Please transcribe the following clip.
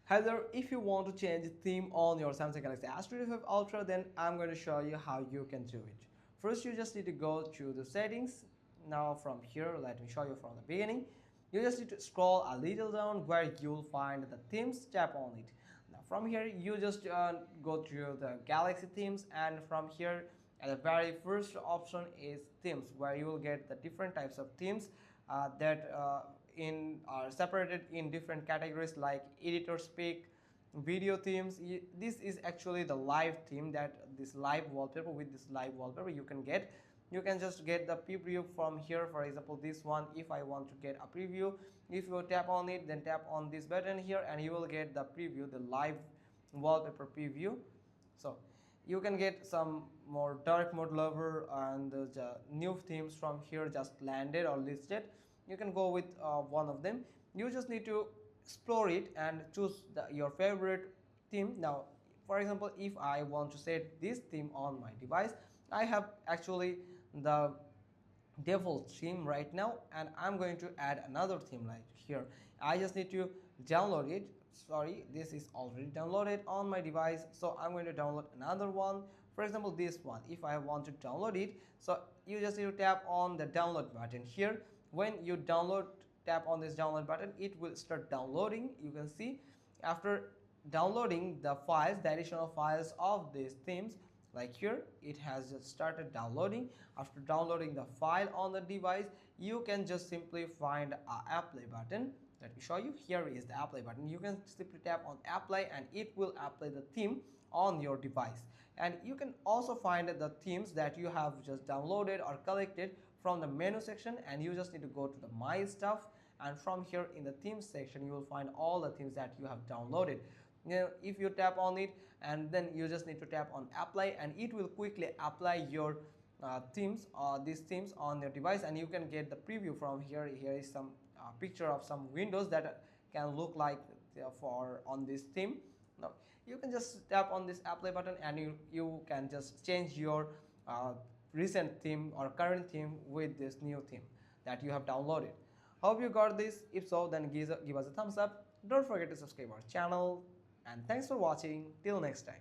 Hi there, if you want to change the theme on your Samsung Galaxy S25 Ultra, then I'm going to show you how you can do it. First, you just need to go to the settings. Now from here, let me show you from the beginning. You just need to scroll a little down where you'll find the themes, tap on it. Now from here, you just go to the Galaxy themes, and from here, the very first option is themes, where you will get the different types of themes that are separated in different categories like editor speak, video themes. This is actually the live theme, that this live wallpaper. With this live wallpaper you can just get the preview from here. For example, this one, if I want to get a preview, if you tap on it, then tap on this button here and you will get the preview, the live wallpaper preview. So you can get some more dark mode lover, and the new themes from here just landed or listed. You can go with one of them. You just need to explore it and choose your favorite theme. Now for example, if I want to set this theme on my device, I have actually the default theme right now, and I'm going to add another theme like here. I just need to download it. Sorry, this is already downloaded on my device, so I'm going to download another one. For example, this one, if I want to download it, so you just need to tap on the download button here. When you download, tap on this download button, it will start downloading. You can see after downloading the files, the additional files of these themes, like here it has just started downloading. After downloading the file on the device, you can just simply find a apply button. Let me show you. Here is the apply button. You can simply tap on apply and it will apply the theme on your device. And you can also find the themes that you have just downloaded or collected from the menu section, and you just need to go to the my stuff, and from here in the themes section you will find all the themes that you have downloaded. If you tap on it, and then you just need to tap on apply, and it will quickly apply your themes, these themes on your device, and you can get the preview from here. Here is some picture of some windows that can look like for on this theme. Now you can just tap on this apply button and you can just change your recent theme or current theme with this new theme that you have downloaded. Hope you got this. If so, then give us a thumbs up. Don't forget to subscribe our channel, and thanks for watching. Till next time.